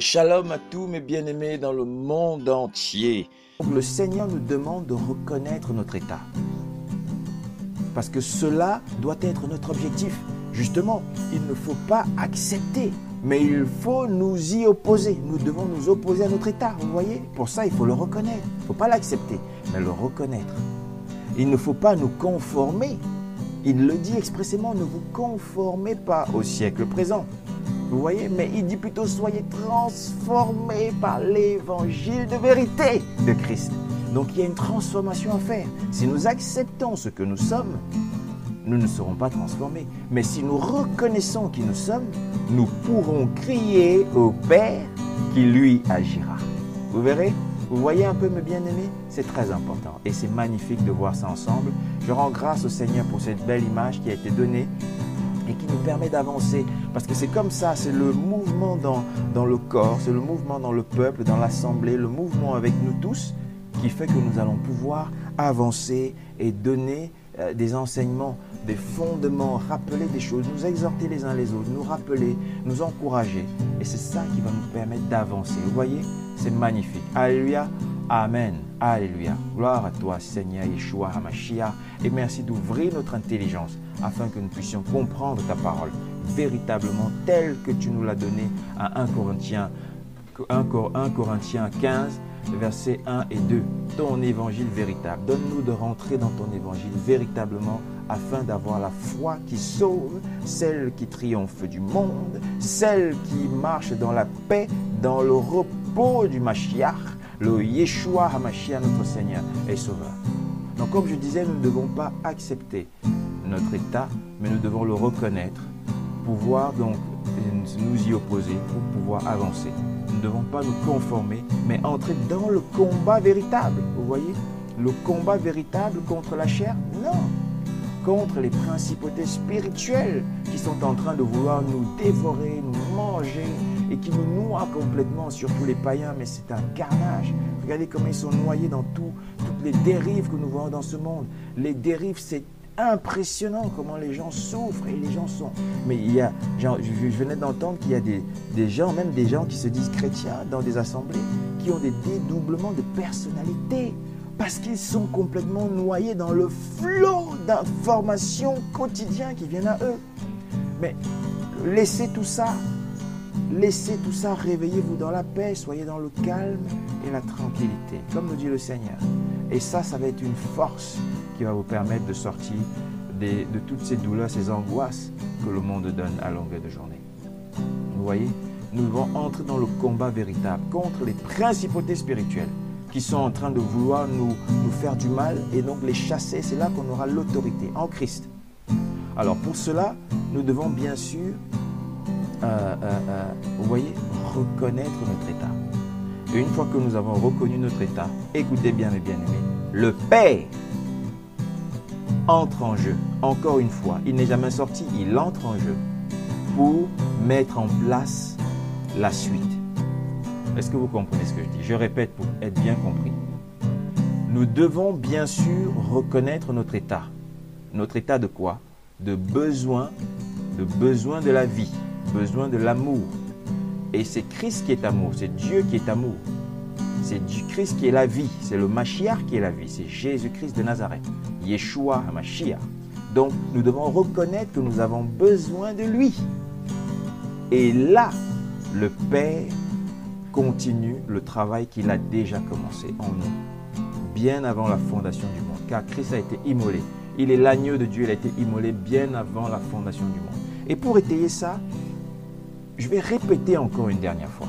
Shalom à tous mes bien-aimés dans le monde entier. Le Seigneur nous demande de reconnaître notre état. Parce que cela doit être notre objectif. Justement, il ne faut pas accepter, mais il faut nous y opposer. Nous devons nous opposer à notre état, vous voyez? Pour ça, il faut le reconnaître. Il ne faut pas l'accepter, mais le reconnaître. Il ne faut pas nous conformer. Il le dit expressément, ne vous conformez pas au siècle présent. Vous voyez, mais il dit plutôt soyez transformés par l'évangile de vérité de Christ. Donc il y a une transformation à faire. Si nous acceptons ce que nous sommes, nous ne serons pas transformés. Mais si nous reconnaissons qui nous sommes, nous pourrons crier au Père qui lui agira. Vous verrez? Vous voyez un peu mes bien-aimés? C'est très important et c'est magnifique de voir ça ensemble. Je rends grâce au Seigneur pour cette belle image qui a été donnée et qui nous permet d'avancer. Parce que c'est comme ça, c'est le mouvement dans le corps, c'est le mouvement dans le peuple, dans l'assemblée, le mouvement avec nous tous qui fait que nous allons pouvoir avancer et donner des enseignements, des fondements, rappeler des choses, nous exhorter les uns les autres, nous rappeler, nous encourager. Et c'est ça qui va nous permettre d'avancer. Vous voyez, c'est magnifique. Alléluia. Amen. Alléluia. Gloire à toi, Seigneur Yeshua HaMashiach. Et merci d'ouvrir notre intelligence afin que nous puissions comprendre ta parole véritablement telle que tu nous l'as donnée à 1 Corinthiens 15, versets 1 et 2. Ton évangile véritable. Donne-nous de rentrer dans ton évangile véritablement afin d'avoir la foi qui sauve, celle qui triomphe du monde, celle qui marche dans la paix, dans le repos du Mashiach, le Yeshua HaMashiach, notre Seigneur et Sauveur. Donc comme je disais, nous ne devons pas accepter notre état, mais nous devons le reconnaître, pouvoir donc nous y opposer pour pouvoir avancer. Nous ne devons pas nous conformer, mais entrer dans le combat véritable. Vous voyez, le combat véritable contre la chair? Non. Contre les principautés spirituelles qui sont en train de vouloir nous dévorer, nous manger et qui nous noient complètement, surtout les païens, mais c'est un carnage. Regardez comment ils sont noyés dans toutes les dérives que nous voyons dans ce monde. Les dérives, c'est impressionnant comment les gens souffrent et les gens sont... Mais il y a, je venais d'entendre qu'il y a des gens, même des gens qui se disent chrétiens dans des assemblées, qui ont des dédoublements de personnalité parce qu'ils sont complètement noyés dans le flot d'informations quotidiennes qui viennent à eux. Mais laissez tout ça, réveillez-vous dans la paix, soyez dans le calme et la tranquillité, comme nous dit le Seigneur. Et ça va être une force qui va vous permettre de sortir de toutes ces douleurs, ces angoisses que le monde donne à longueur de journée. Vous voyez, nous devons entrer dans le combat véritable contre les principautés spirituelles qui sont en train de vouloir nous faire du mal et donc les chasser. C'est là qu'on aura l'autorité en Christ. Alors pour cela, nous devons bien sûr, vous voyez, reconnaître notre état. Et une fois que nous avons reconnu notre état, écoutez bien mes bien-aimés, le Père entre en jeu. Encore une fois, il n'est jamais sorti, il entre en jeu pour mettre en place la suite. Est-ce que vous comprenez ce que je dis? Je répète pour être bien compris. Nous devons bien sûr reconnaître notre état. Notre état de quoi? De besoin de la vie, besoin de l'amour. Et c'est Christ qui est amour, c'est Dieu qui est amour. C'est du Christ qui est la vie, c'est le Mashiach qui est la vie, c'est Jésus-Christ de Nazareth, Yeshua HaMashiach. Donc nous devons reconnaître que nous avons besoin de lui. Et là, le Père continue le travail qu'il a déjà commencé en nous, bien avant la fondation du monde, car Christ a été immolé. Il est l'agneau de Dieu, il a été immolé bien avant la fondation du monde. Et pour étayer ça, je vais répéter encore une dernière fois.